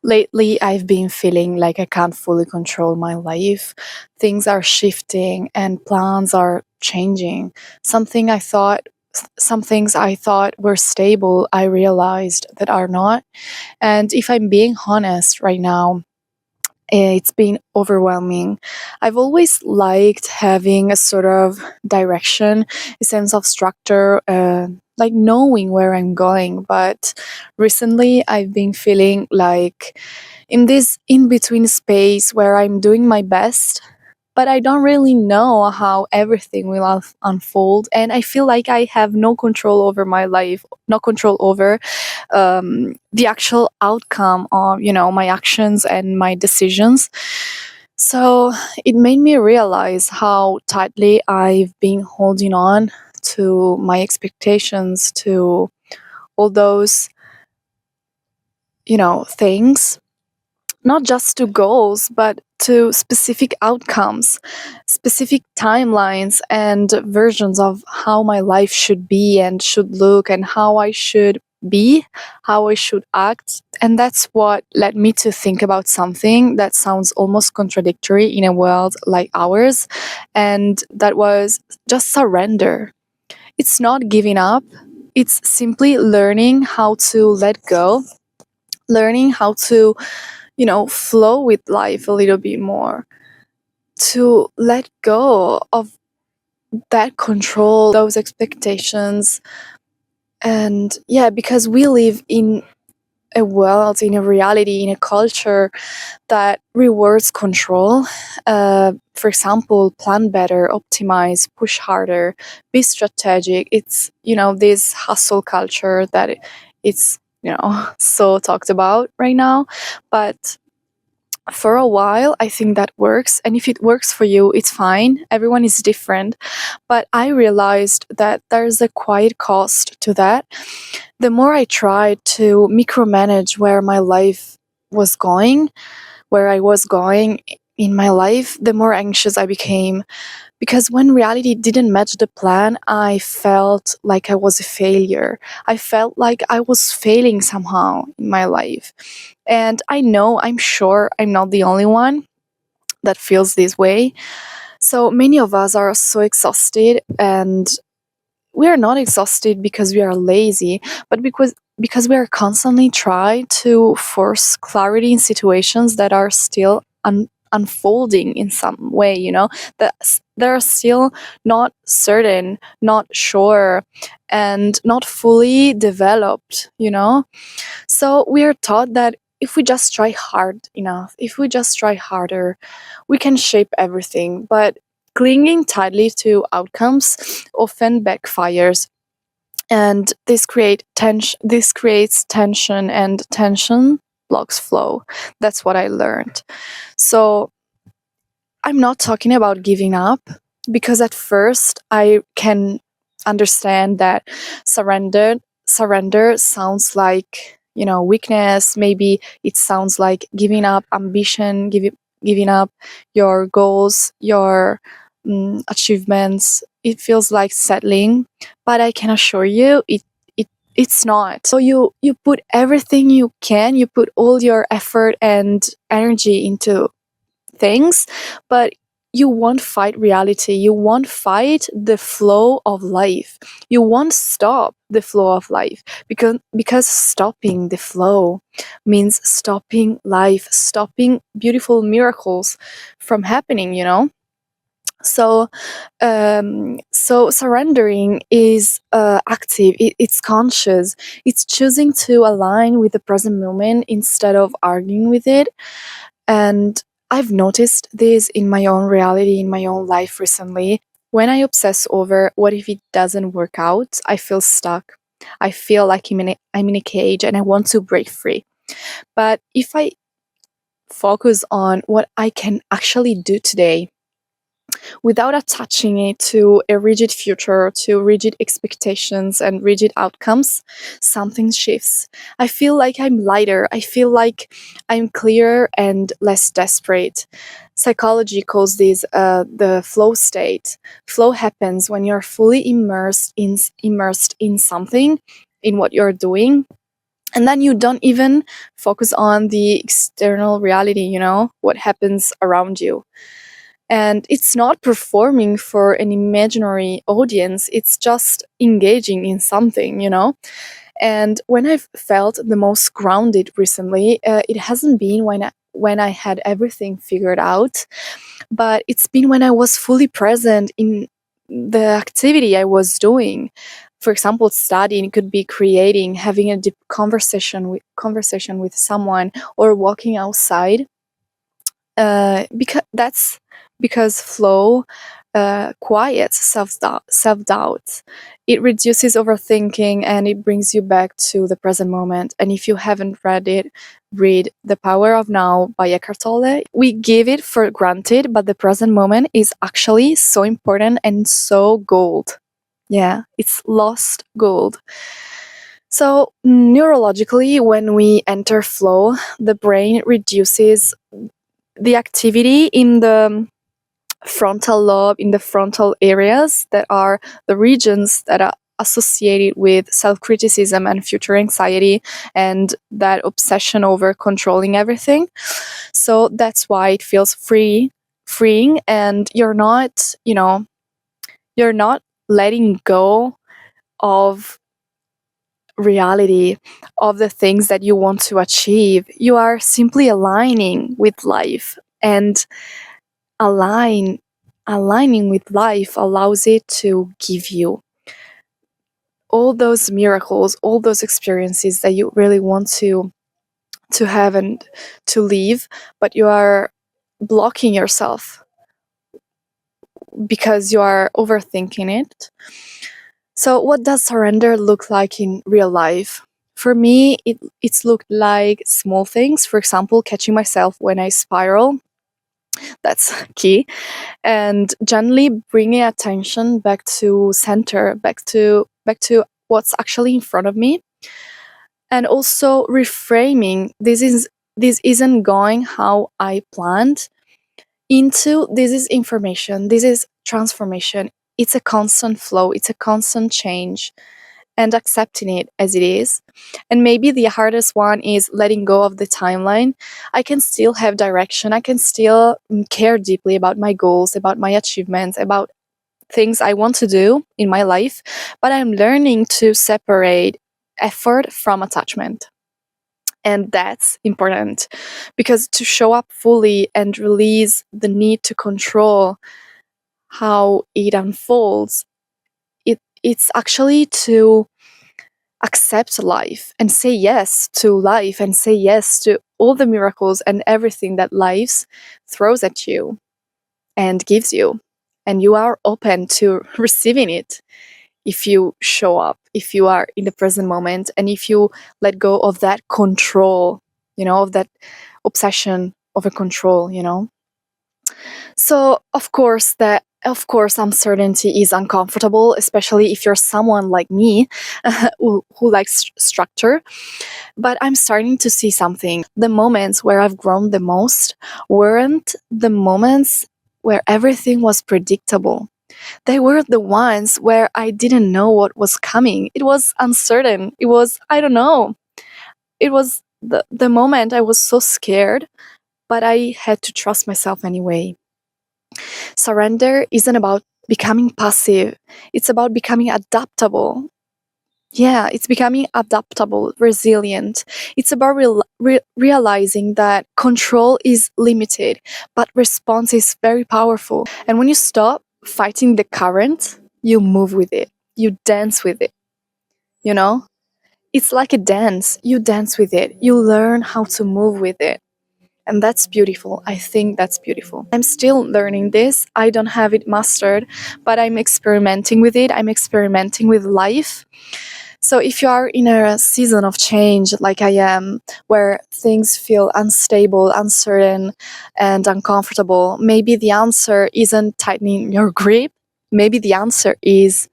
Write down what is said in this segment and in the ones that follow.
Lately, I've been feeling like I can't fully control my life. Things are shifting and plans are changing. Something I thought some things I thought were stable, I realized that are not. And if I'm being honest right now, it's been overwhelming. I've always liked having a sort of direction, a sense of structure, like knowing where I'm going. But recently, I've been feeling like in this in between space where I'm doing my best, but I don't really know how everything will unfold. And I feel like I have no control over my life, no control over the actual outcome of my actions and my decisions. So it made me realize how tightly I've been holding on to my expectations, to all those things, not just to goals, but to specific outcomes, specific timelines, and versions of how my life should be and should look, and how I should be, how I should act. And that's what led me to think about something that sounds almost contradictory in a world like ours, and that was just surrender. It's not giving up, it's simply learning how to let go, learning how to flow with life a little bit more, to let go of that control, those expectations. And yeah, because we live in a world, in a reality, in a culture that rewards control. For example, plan better, optimize, push harder, be strategic. It's, this hustle culture that it's, so talked about right now. But for a while, I think that works. And if it works for you, it's fine. Everyone is different. But I realized that there's a quiet cost to that. The more I tried to micromanage where I was going in my life, the more anxious I became. Because when reality didn't match the plan, I felt like I was a failure. I felt like I was failing somehow in my life. And I'm sure I'm not the only one that feels this way. So many of us are so exhausted, and we are not exhausted because we are lazy, but because we are constantly trying to force clarity in situations that are still unfolding in some way, that they're still not certain, not sure, and not fully developed. So we are taught that if we just try hard enough, if we just try harder, we can shape everything. But clinging tightly to outcomes often backfires, and this creates tension, and tension blocks flow. That's what I learned. So I'm not talking about giving up, because at first I can understand that surrender sounds like weakness. Maybe it sounds like giving up ambition, giving up your goals, your achievements. It feels like settling, but I can assure you it's not. So you put everything you can, you put all your effort and energy into things, but you won't fight reality. You won't fight the flow of life. You won't stop the flow of life, because stopping the flow means stopping life, stopping beautiful miracles from happening. So surrendering is active. It's conscious. It's choosing to align with the present moment instead of arguing with it. And I've noticed this in my own reality, in my own life recently. When I obsess over what if it doesn't work out, I feel stuck. I feel like I'm in a cage and I want to break free. But if I focus on what I can actually do today, without attaching it to a rigid future, to rigid expectations and rigid outcomes, something shifts. I feel like I'm lighter. I feel like I'm clearer and less desperate. Psychology calls this the flow state. Flow happens when you're fully immersed in something, in what you're doing, And then you don't even focus on the external reality, what happens around you. And it's not performing for an imaginary audience, it's just engaging in something. And when I've felt the most grounded recently, it hasn't been when I had everything figured out, but it's been when I was fully present in the activity I was doing. For example, studying, it could be creating, having a deep conversation with someone, or walking outside. Because flow quiets self doubt. It reduces overthinking and it brings you back to the present moment. And if you haven't read it, read The Power of Now by Eckhart Tolle. We give it for granted, but the present moment is actually so important and so gold. Yeah, it's lost gold. So, neurologically, when we enter flow, the brain reduces the activity in the frontal lobe, in the frontal areas that are the regions that are associated with self-criticism and future anxiety and that obsession over controlling everything. So that's why it feels freeing, and you're not letting go of reality, of the things that you want to achieve. You are simply aligning with life, and align aligning with life allows it to give you all those miracles, all those experiences that you really want to have and to live, but you are blocking yourself because you are overthinking it. So what does surrender look like in real life? For me, it's looked like small things. For example, catching myself when I spiral. That's key. And gently bringing attention back to center, back to what's actually in front of me. And also reframing this isn't going how I planned, into this is information, this is transformation. It's a constant flow, it's a constant change, and accepting it as it is. And maybe the hardest one is letting go of the timeline. I can still have direction, I can still care deeply about my goals, about my achievements, about things I want to do in my life, but I'm learning to separate effort from attachment. And that's important, because to show up fully and release the need to control how it unfolds, it's actually to accept life and say yes to life and say yes to all the miracles and everything that life throws at you and gives you. And you are open to receiving it if you show up, if you are in the present moment, and if you let go of that control, of that obsession over control. So of course uncertainty is uncomfortable, especially if you're someone like me who likes structure. But I'm starting to see something. The moments where I've grown the most weren't the moments where everything was predictable. They were the ones where I didn't know what was coming. It was uncertain. It was, I don't know. It was the moment I was so scared, but I had to trust myself anyway. Surrender isn't about becoming passive, it's about becoming adaptable. Yeah, it's becoming adaptable, resilient. It's about realizing that control is limited, but response is very powerful. And when you stop fighting the current, you move with it, you dance with it, you know? It's like a dance. You dance with it, you learn how to move with it. And that's beautiful. I think that's beautiful. I'm still learning this. I don't have it mastered, but I'm experimenting with it. I'm experimenting with life. So if you are in a season of change like I am, where things feel unstable, uncertain, and uncomfortable, maybe the answer isn't tightening your grip. Maybe the answer is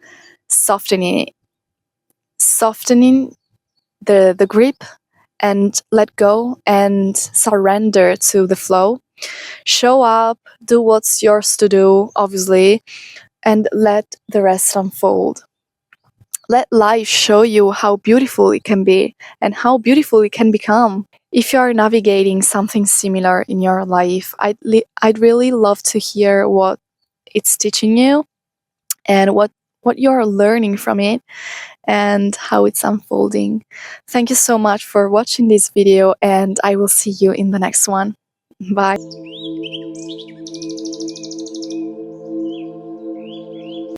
softening it. Softening the grip, and let go and surrender to the flow. Show up, do what's yours to do, obviously, and let the rest unfold. Let life show you how beautiful it can be and how beautiful it can become. If you are navigating something similar in your life, I'd really love to hear what it's teaching you and what you're learning from it and how it's unfolding. Thank you so much for watching this video, and I will see you in the next one. Bye.